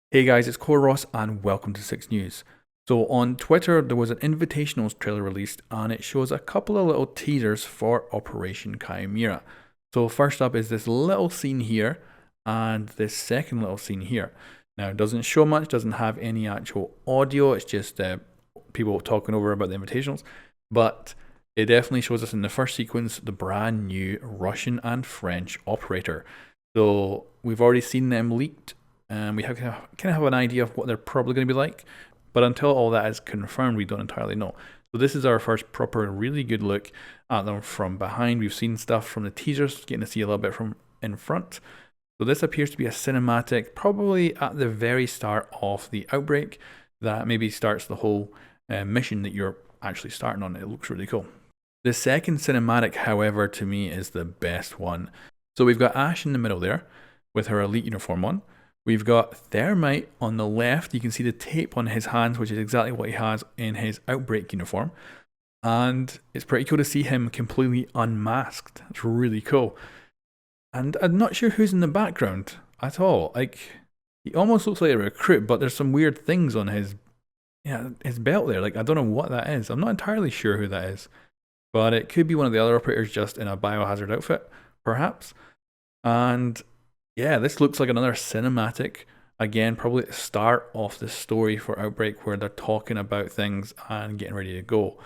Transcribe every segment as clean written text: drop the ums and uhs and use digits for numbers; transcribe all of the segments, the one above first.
Hey guys, it's coreross and welcome to 6 News. So on Twitter there was an Invitationals trailer released and it shows a couple of little teasers for Operation Chimera. So first up is this little scene here and this second little scene here. Now it doesn't show much, doesn't have any actual audio, it's just people talking over about the Invitationals, but it definitely shows us in the first sequence the brand new Russian and French operator. So we've already seen them leaked and we kind of have an idea of what they're probably going to be like, but until all that is confirmed, we don't entirely know. So this is our first proper, really good look at them from behind. We've seen stuff from the teasers, getting to see a little bit from in front. So this appears to be a cinematic, probably at the very start of the outbreak, that maybe starts the whole mission that you're actually starting on. It looks really cool. The second cinematic, however, to me is the best one. So we've got Ash in the middle there with her elite uniform on. We've got Thermite on the left. You can see the tape on his hands, which is exactly what he has in his Outbreak uniform. And it's pretty cool to see him completely unmasked. It's really cool. And I'm not sure who's in the background at all. Like, he almost looks like a recruit, but there's some weird things on his belt there. Like, I don't know what that is. I'm not entirely sure who that is. But it could be one of the other operators just in a biohazard outfit, perhaps. And yeah, this looks like another cinematic. Again, probably at the start of the story for Outbreak where they're talking about things and getting ready to go.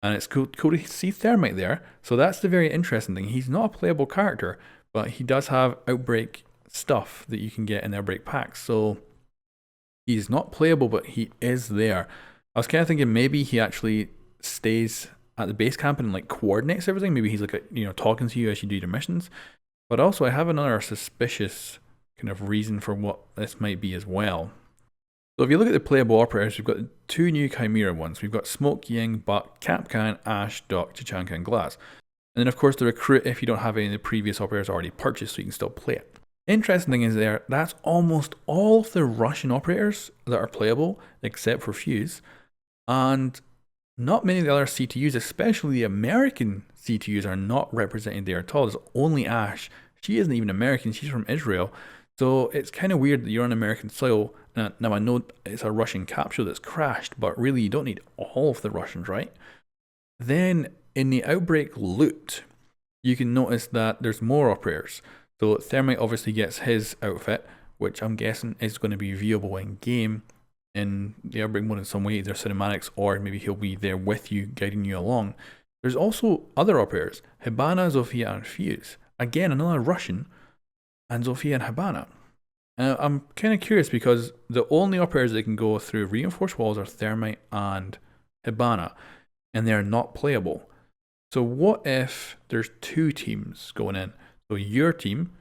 And it's cool to see Thermite there. So that's the very interesting thing. He's not a playable character, but he does have Outbreak stuff that you can get in the Outbreak packs. So he's not playable, but he is there. I was kind of thinking maybe he actually stays at the base camp and like coordinates everything. Maybe he's like talking to you as you do your missions. But also I have another suspicious kind of reason for what this might be as well. So if you look at the playable operators, we've got two new Chimera ones. We've got Smoke, Ying, Buck, Kapkan, Ash, Doc, Chichanka, and Glass. And then of course the recruit if you don't have any of the previous operators already purchased, so you can still play it. Interesting thing is that's almost all of the Russian operators that are playable, except for Fuse. And not many of the other CTUs, especially the American CTUs, are not represented there at all. There's only Ash. She isn't even American, she's from Israel. So it's kind of weird that you're on American soil. Now I know it's a Russian capsule that's crashed, but really you don't need all of the Russians, right? Then in the Outbreak loot, you can notice that there's more operators. So Thermite obviously gets his outfit, which I'm guessing is going to be viewable in game in the Outbreak mode in some way, either cinematics or maybe he'll be there with you, guiding you along. There's also other operators, Hibana, Zofia, and Fuse. Again, another Russian, and Zofia and Hibana. I'm kind of curious because the only operators that can go through reinforced walls are Thermite and Hibana, and they're not playable. So what if there's two teams going in? So your team,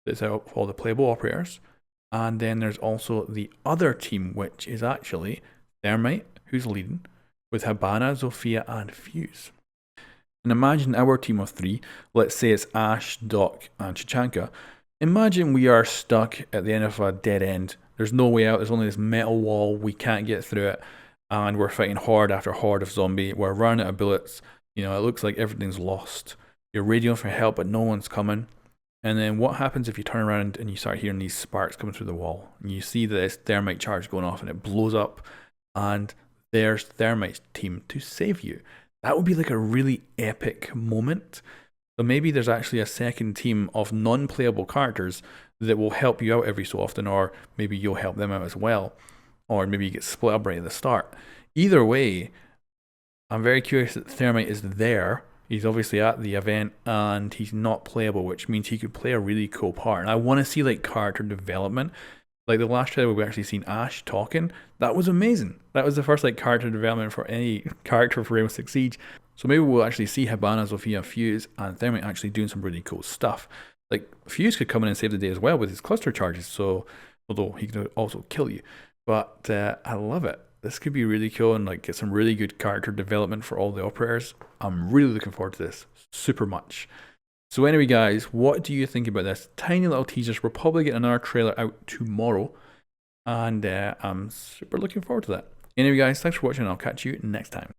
that's out all the playable operators, and then there's also the other team, which is actually Thermite, who's leading, with Hibana, Zofia, and Fuse. And imagine our team of three. Let's say it's Ash, Doc, and Chichanka. Imagine we are stuck at the end of a dead end. There's no way out. There's only this metal wall. We can't get through it. And we're fighting horde after horde of zombie. We're running out of bullets. It looks like everything's lost. You're radioing for help, but no one's coming. And then what happens if you turn around and you start hearing these sparks coming through the wall? And you see this Thermite charge going off and it blows up. And there's Thermite's team to save you. That would be like a really epic moment. So maybe there's actually a second team of non-playable characters that will help you out every so often, or maybe you'll help them out as well. Or maybe you get split up right at the start. Either way, I'm very curious that Thermite is there. He's obviously at the event and he's not playable, which means he could play a really cool part. And I want to see like character development. Like the last trailer we actually seen Ash talking, that was amazing. That was the first like character development for any character for Rainbow Six Siege. So maybe we'll actually see Hibana, Zofia, Fuse, and Thermite actually doing some really cool stuff. Like Fuse could come in and save the day as well with his cluster charges. So although he could also kill you, but I love it. This could be really cool and like get some really good character development for all the operators. I'm really looking forward to this super much. So anyway guys, what do you think about this? Tiny little teasers. We're probably getting another trailer out tomorrow. And I'm super looking forward to that. Anyway guys, thanks for watching and I'll catch you next time.